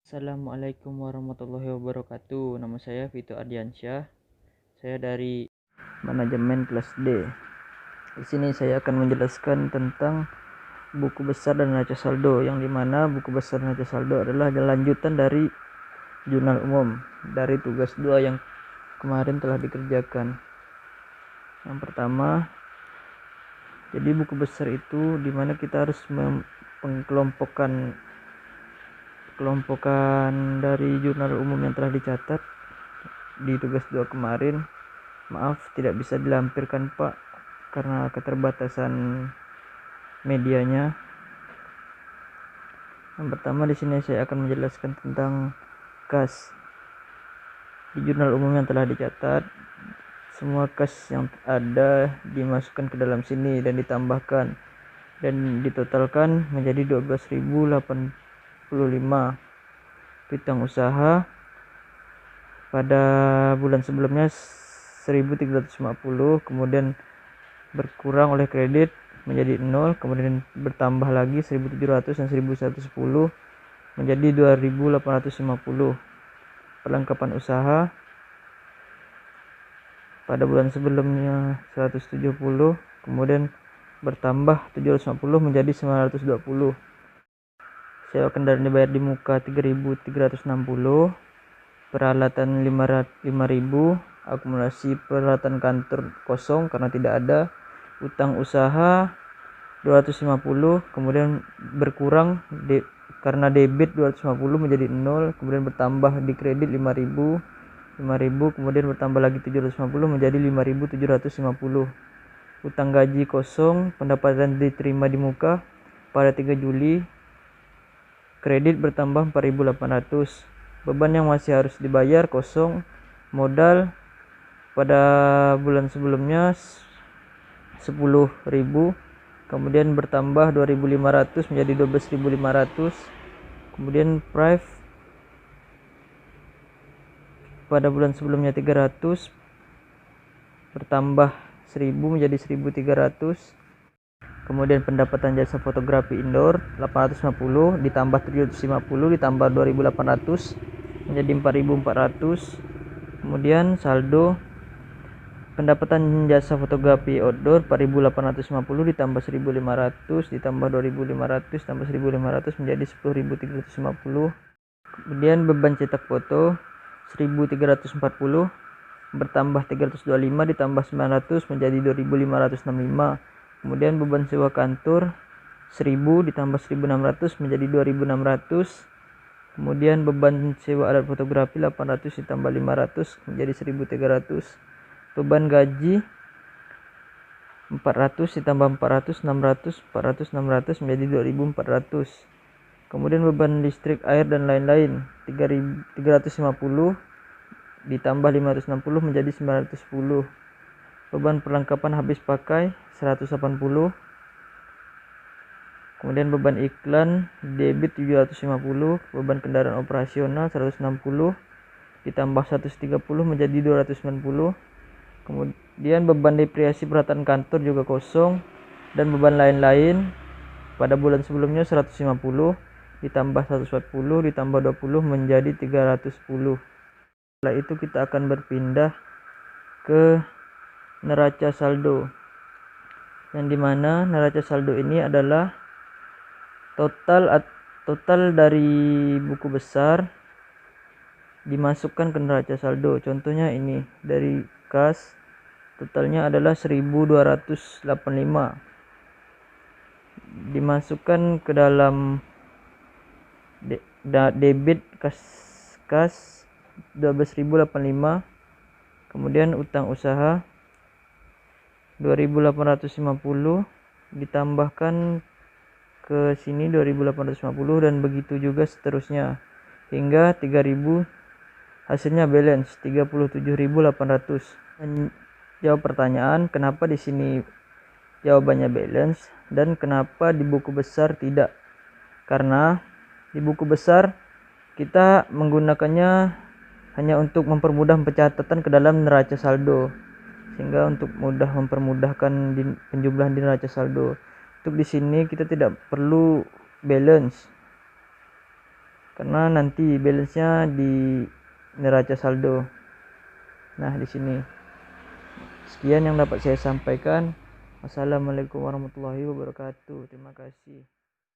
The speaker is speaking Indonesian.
Assalamualaikum warahmatullahi wabarakatuh. Nama saya Vito Ardiansyah. Saya dari manajemen kelas D. Di sini saya akan menjelaskan tentang buku besar dan neraca saldo, yang dimana buku besar dan neraca saldo adalah lanjutan dari jurnal umum dari tugas 2 yang kemarin telah dikerjakan. Yang pertama, jadi buku besar itu dimana kita harus mengkelompokkan dari jurnal umum yang telah dicatat di tugas 2 kemarin. Maaf, tidak bisa dilampirkan Pak karena keterbatasan medianya. Yang pertama, di sini saya akan menjelaskan tentang kas. Di jurnal umum yang telah dicatat, semua kas yang ada dimasukkan ke dalam sini dan ditambahkan dan ditotalkan menjadi 12.085. Piutang usaha pada bulan sebelumnya 1.350, kemudian berkurang oleh kredit menjadi 0, kemudian bertambah lagi 1.700 dan 1.110 menjadi 2.850. Perlengkapan usaha pada bulan sebelumnya 170, kemudian bertambah 750 menjadi 920. Sewa kendaraan dibayar di muka 3.360, peralatan 5.000, akumulasi peralatan kantor kosong karena tidak ada, utang usaha 250, kemudian berkurang karena debit 250 menjadi 0, kemudian bertambah di kredit 5.000, kemudian bertambah lagi 750 menjadi 5.750. Utang gaji kosong, pendapatan diterima di muka pada 3 Juli, kredit bertambah 4.800. Beban yang masih harus dibayar kosong, modal pada bulan sebelumnya 10.000, kemudian bertambah 2.500 menjadi 12.500. Kemudian price pada bulan sebelumnya 300, bertambah 1.000 menjadi 1.300. Kemudian pendapatan jasa fotografi indoor 850 ditambah 750 ditambah 2.800 menjadi 4.400. Kemudian saldo pendapatan jasa fotografi outdoor 4.850 ditambah 1.500 ditambah 2.500 tambah 1.500 menjadi 10.350. Kemudian beban cetak foto 1.340 bertambah 325 ditambah 900 menjadi 2.565. Kemudian beban sewa kantor 1.000 ditambah 1.600 menjadi 2.600. Kemudian beban sewa alat fotografi 800 ditambah 500 menjadi 1.300. Beban gaji 400 ditambah 400 600 menjadi 2.400. Kemudian beban listrik, air dan lain-lain 350 ditambah 560 menjadi 910. Beban perlengkapan habis pakai 180. Kemudian beban iklan debit 750, beban kendaraan operasional 160 ditambah 130 menjadi 290. Kemudian beban depresiasi peralatan kantor juga kosong, dan beban lain-lain pada bulan sebelumnya 150 ditambah 140 ditambah 20 menjadi 310. Setelah itu kita akan berpindah ke neraca saldo, yang dimana neraca saldo ini adalah total dari buku besar dimasukkan ke neraca saldo. Contohnya ini dari kas, totalnya adalah 1.285 dimasukkan ke dalam debit kas 12.085. Kemudian utang usaha 2.850 ditambahkan ke sini 2.850 dan begitu juga seterusnya hingga 3.000. Hasilnya balance 37.800. Jawab pertanyaan, kenapa di sini jawabannya balance dan kenapa di buku besar tidak? Karena di buku besar kita menggunakannya hanya untuk mempermudah pencatatan ke dalam neraca saldo, sehingga untuk mempermudahkan penjumlahan di neraca saldo. Untuk di sini kita tidak perlu balance karena nanti balance-nya di neraca saldo. Nah, di sini. Sekian yang dapat saya sampaikan. Wassalamualaikum warahmatullahi wabarakatuh. Terima kasih.